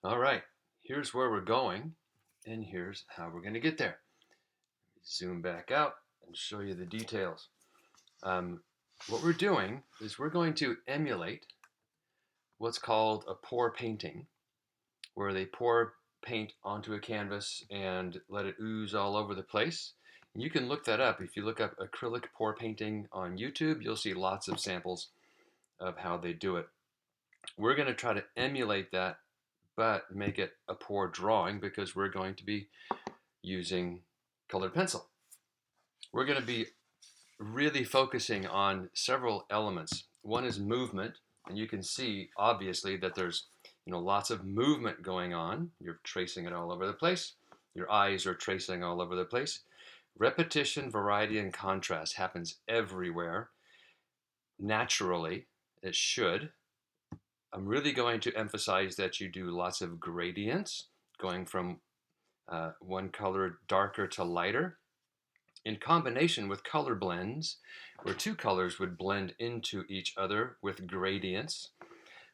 All right, here's where we're going, and here's how we're going to get there. Zoom back out and show you the details. Um, what we're doing is we're going to emulate what's called a pour painting, where they pour paint onto a canvas and let it ooze all over the place. And you can look that up. If you look up acrylic pour painting on YouTube, you'll see lots of samples of how they do it. We're going to try to emulate that, but make it a pour drawing because we're going to be using colored pencil. We're going to be really focusing on several elements. One is movement, and you can see obviously that there's lots of movement going on. You're tracing it all over the place. Your eyes are tracing all over the place. Repetition, variety, and contrast happens everywhere. Naturally, it should. I'm really going to emphasize that you do lots of gradients, going from one color darker to lighter, in combination with color blends, where two colors would blend into each other with gradients.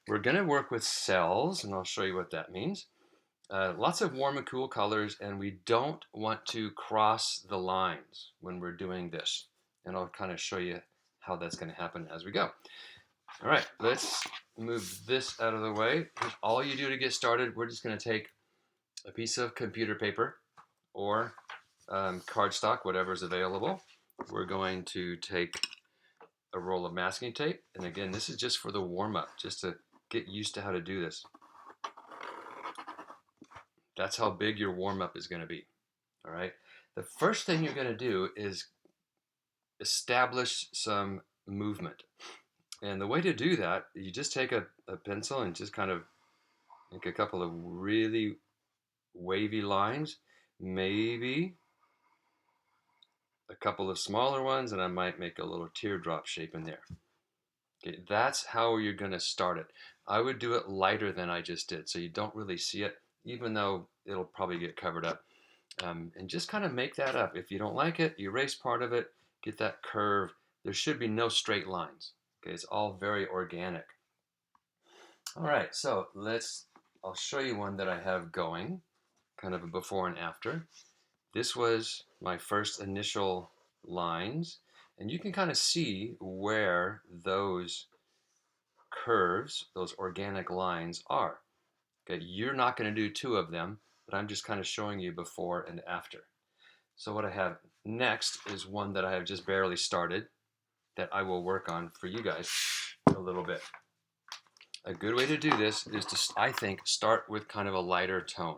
We're going to work with cells, and I'll show you what that means. Lots of warm and cool colors, and we don't want to cross the lines when we're doing this. And I'll kind of show you how that's going to happen as we go. All right, let's move this out of the way. All you do to get started, we're just going to take a piece of computer paper or cardstock, whatever's available. We're going to take a roll of masking tape. And again, this is just for the warm-up, just to get used to how to do this. That's how big your warm-up is going to be. All right. The first thing you're going to do is establish some movement. And the way to do that, you just take a pencil and just kind of make a couple of really wavy lines, maybe a couple of smaller ones, and I might make a little teardrop shape in there. Okay, that's how you're going to start it. I would do it lighter than I just did, so you don't really see it, even though it'll probably get covered up. And just kind of make that up. If you don't like it, erase part of it, get that curve. There should be no straight lines. Okay, it's all very organic. All right, so I'll show you one that I have going, kind of a before and after. This was my first initial lines, and you can kind of see where those curves, those organic lines are. Okay, you're not going to do two of them, but I'm just kind of showing you before and after. So what I have next is one that I have just barely started that I will work on for you guys a little bit. A good way to do this is to, I think, start with kind of a lighter tone.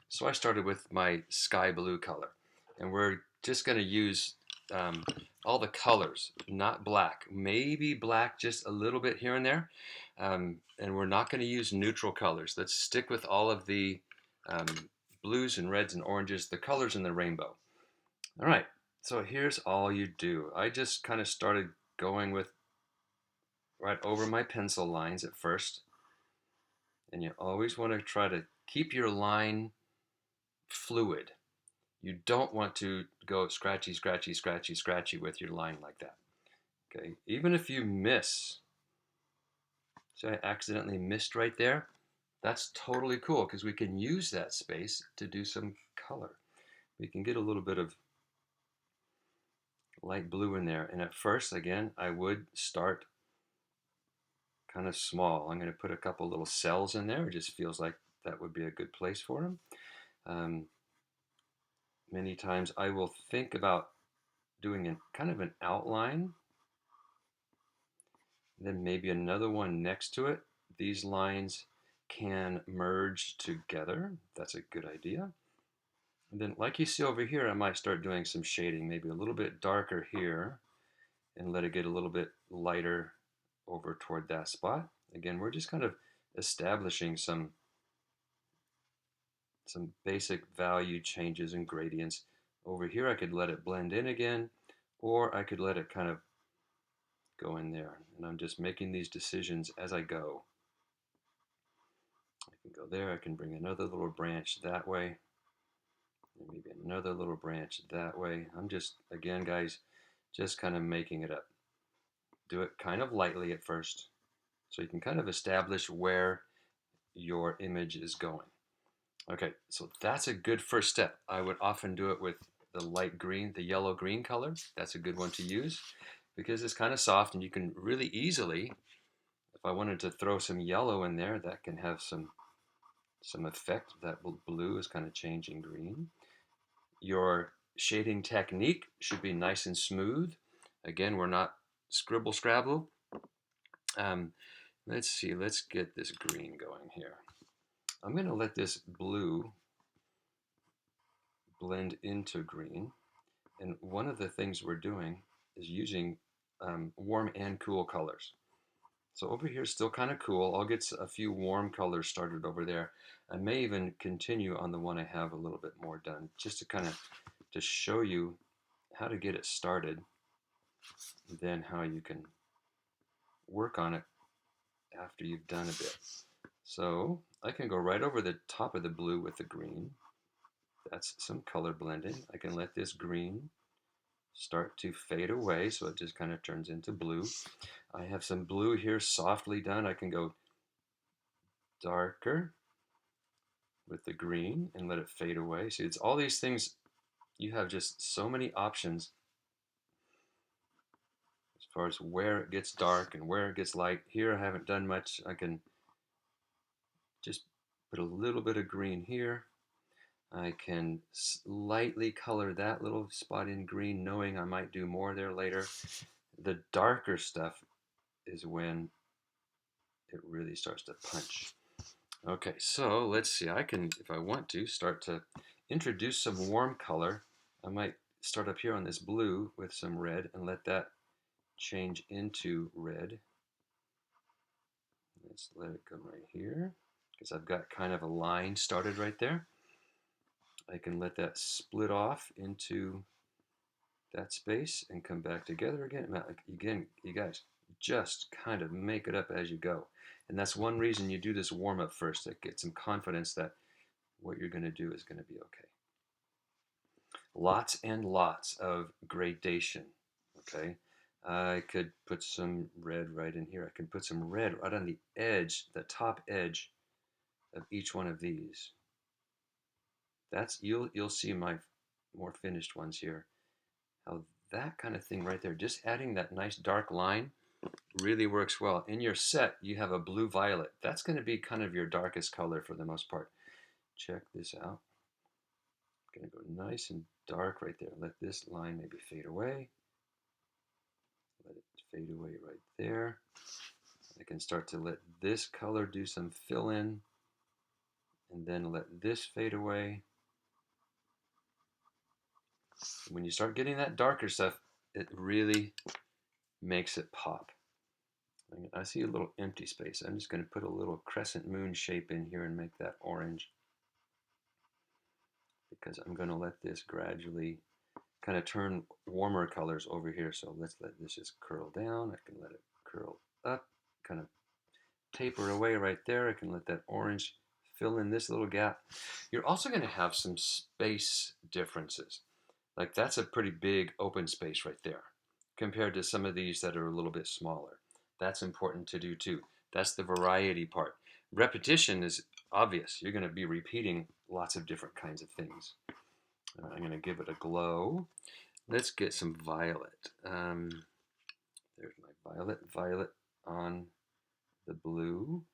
So I started with my sky blue color, and we're just going to use all the colors, not black. Maybe black just a little bit here and there, and we're not going to use neutral colors. Let's stick with all of the um, blues and reds and oranges, the colors in the rainbow. All right, so here's all you do. I just kind of started going with right over my pencil lines at first, and you always want to try to keep your line fluid. You don't want to go scratchy, scratchy, scratchy, scratchy with your line like that. Okay, even if you miss, so I accidentally missed right there, that's totally cool because we can use that space to do some color. We can get a little bit of light blue in there. And at first, again, I would start kind of small. I'm going to put a couple little cells in there. It just feels like that would be a good place for them. Many times I will think about doing kind of an outline, then maybe another one next to it. These lines can merge together. That's a good idea. And then like you see over here, I might start doing some shading, maybe a little bit darker here and let it get a little bit lighter over toward that spot. Again, we're just kind of establishing some basic value changes and gradients. Over here, I could let it blend in again, or I could let it kind of go in there. And I'm just making these decisions as I go. I can go there, I can bring another little branch that way, and maybe another little branch that way. I'm just, again, guys, just kind of making it up. Do it kind of lightly at first, so you can kind of establish where your image is going. Okay, so that's a good first step. I would often do it with the light green, the yellow green color. That's a good one to use because it's kind of soft and you can really easily, if I wanted to throw some yellow in there, that can have some effect. That blue is kind of changing green. Your shading technique should be nice and smooth. Again, we're not scribble scrabble. Um, let's see, let's get this green going here. I'm going to let this blue blend into green. And one of the things we're doing is using warm and cool colors. So over here is still kind of cool. I'll get a few warm colors started over there. I may even continue on the one I have a little bit more done, just to kind of to show you how to get it started, then how you can work on it after you've done a bit. So I can go right over the top of the blue with the green. That's some color blending. I can let this green start to fade away, so it just kind of turns into blue. I have some blue here softly done. I can go darker with the green and let it fade away. See, it's all these things. You have just so many options as far as where it gets dark and where it gets light. Here I haven't done much. I can just put a little bit of green here. I can lightly color that little spot in green, knowing I might do more there later. The darker stuff is when it really starts to punch. Okay, so let's see. I can, if I want to, start to introduce some warm color. I might start up here on this blue with some red and let that change into red. Let's let it go right here because I've got kind of a line started right there. I can let that split off into that space and come back together again. Again, you guys, just kind of make it up as you go. And that's one reason you do this warm up first, to get some confidence that what you're going to do is going to be okay. Lots and lots of gradation, okay? I could put some red right in here. I can put some red right on the edge, the top edge of each one of these. That's, you'll see my more finished ones here. How that kind of thing right there, just adding that nice dark line really works well. In your set, you have a blue violet. That's going to be kind of your darkest color for the most part. Check this out. Going to go nice and dark right there. Let this line maybe fade away. Let it fade away right there. I can start to let this color do some fill in and then let this fade away. When you start getting that darker stuff, it really makes it pop. I see a little empty space. I'm just going to put a little crescent moon shape in here and make that orange, because I'm going to let this gradually kind of turn warmer colors over here. So let's let this just curl down. I can let it curl up, kind of taper away right there. I can let that orange fill in this little gap. You're also going to have some space differences. Like that's a pretty big open space right there compared to some of these that are a little bit smaller. That's important to do too. That's the variety part. Repetition is obvious. You're going to be repeating lots of different kinds of things. I'm going to give it a glow. Let's get some violet. There's my violet on the blue.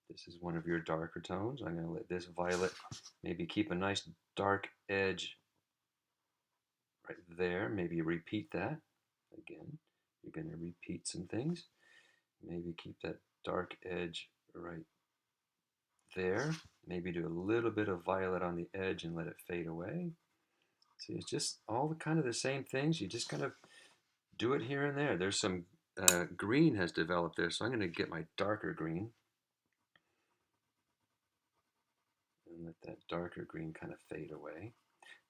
This is one of your darker tones. I'm going to let this violet maybe keep a nice dark edge right there. Maybe repeat that. Again, you're going to repeat some things. Maybe keep that dark edge right there. Maybe do a little bit of violet on the edge and let it fade away. See, it's just all kind of the same things. You just kind of do it here and there. There's some green has developed there, so I'm going to get my darker green and let that darker green kind of fade away.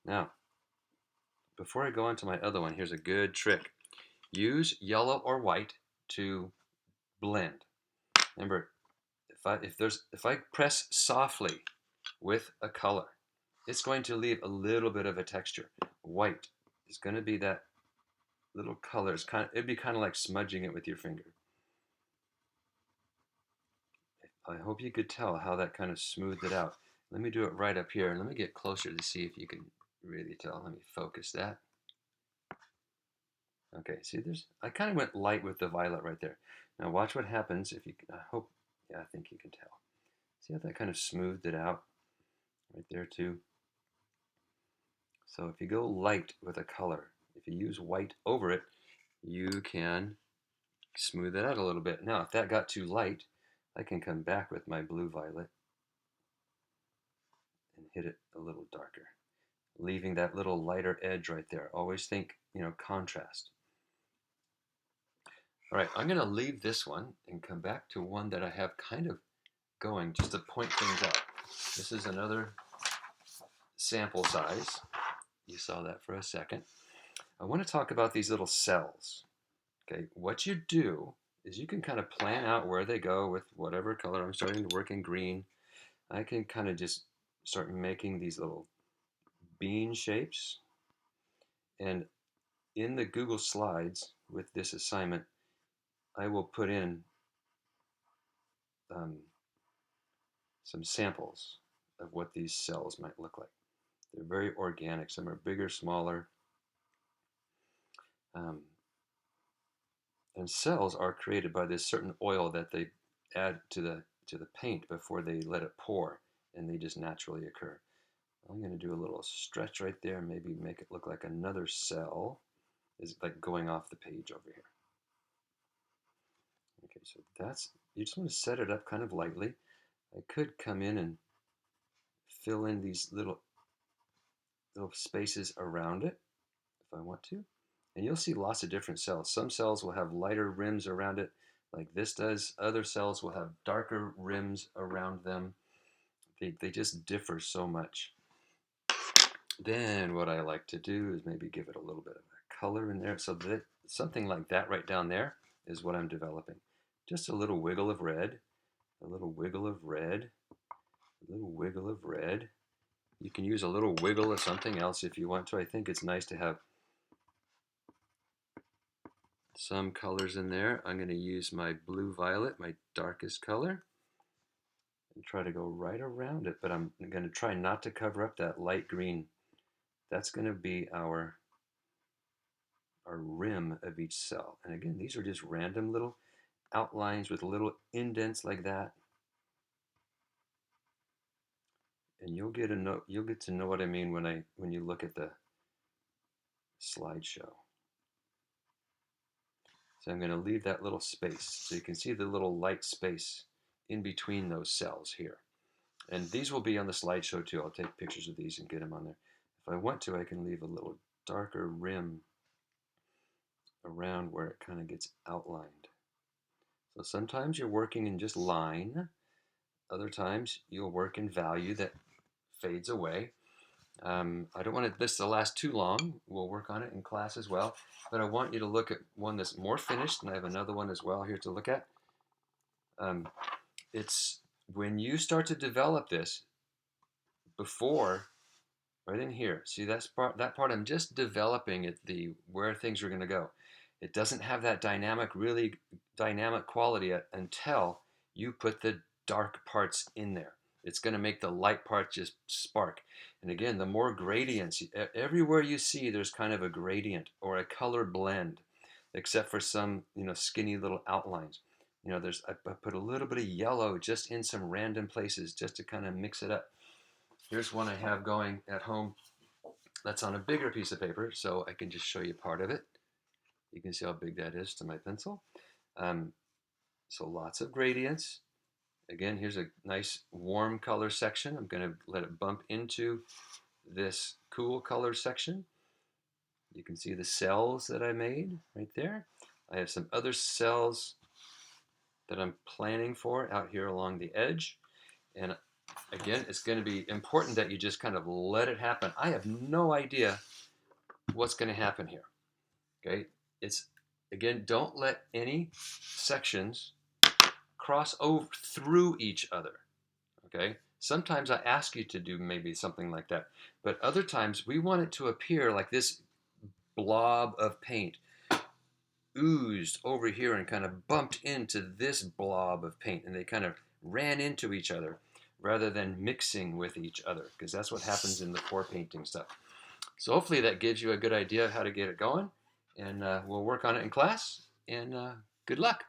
Now, before I go on to my other one, here's a good trick. Use yellow or white to blend. Remember, if I press softly with a color, it's going to leave a little bit of a texture. White is going to be that little color. It'd be kind of like smudging it with your finger. I hope you could tell how that kind of smoothed it out. Let me do it right up here. Let me get closer to see if you can really tell. Let me focus that. Okay, see, I kind of went light with the violet right there. Now watch what happens if you, I hope, yeah, I think you can tell. See how that kind of smoothed it out right there too? So if you go light with a color, if you use white over it, you can smooth it out a little bit. Now, if that got too light, I can come back with my blue violet and hit it a little darker, leaving that little lighter edge right there. Always think, contrast. All right, I'm going to leave this one and come back to one that I have kind of going just to point things out. This is another sample size. You saw that for a second. I want to talk about these little cells. Okay, what you do is you can kind of plan out where they go with whatever color. I'm starting to work in green. I can kind of just start making these little bean shapes. And in the Google Slides with this assignment, I will put in some samples of what these cells might look like. They're very organic. Some are bigger, smaller. And cells are created by this certain oil that they add to the paint before they let it pour, and they just naturally occur. I'm going to do a little stretch right there, maybe make it look like another cell is like going off the page over here. Okay, so you just want to set it up kind of lightly. I could come in and fill in these little spaces around it if I want to. And you'll see lots of different cells. Some cells will have lighter rims around it, like this does. Other cells will have darker rims around them. They just differ so much. Then what I like to do is maybe give it a little bit of a color in there. So that something like that right down there is what I'm developing. Just a little wiggle of red, a little wiggle of red, a little wiggle of red. You can use a little wiggle of something else if you want to. I think it's nice to have some colors in there. I'm going to use my blue violet, my darkest color, and try to go right around it. But I'm going to try not to cover up that light green. That's going to be our rim of each cell. And again, these are just random little outlines with little indents like that. And you'll get to know what I mean when you look at the slideshow. So I'm going to leave that little space so you can see the little light space in between those cells here. And these will be on the slideshow too. I'll take pictures of these and get them on there. If I want to, I can leave a little darker rim around where it kind of gets outlined. So sometimes you're working in just line. Other times you'll work in value that fades away. I don't want this to last too long. We'll work on it in class as well. But I want you to look at one that's more finished, and I have another one as well here to look at. It's when you start to develop this before, right in here. See that part I'm just developing it, where things are going to go. It doesn't have that really dynamic quality until you put the dark parts in there. It's going to make the light part just spark. And again, the more gradients, everywhere you see, there's kind of a gradient or a color blend, except for some, skinny little outlines. I put a little bit of yellow just in some random places just to kind of mix it up. Here's one I have going at home that's on a bigger piece of paper, so I can just show you part of it. You can see how big that is to my pencil. So lots of gradients. Again, here's a nice warm color section. I'm going to let it bump into this cool color section. You can see the cells that I made right there. I have some other cells that I'm planning for out here along the edge. And again, it's going to be important that you just kind of let it happen. I have no idea what's going to happen here. Okay, again, don't let any sections cross over through each other. Okay, sometimes I ask you to do maybe something like that, but other times we want it to appear like this blob of paint oozed over here and kind of bumped into this blob of paint, and they kind of ran into each other. rather than mixing with each other, because that's what happens in the pour painting stuff. So hopefully that gives you a good idea of how to get it going, and we'll work on it in class, and good luck.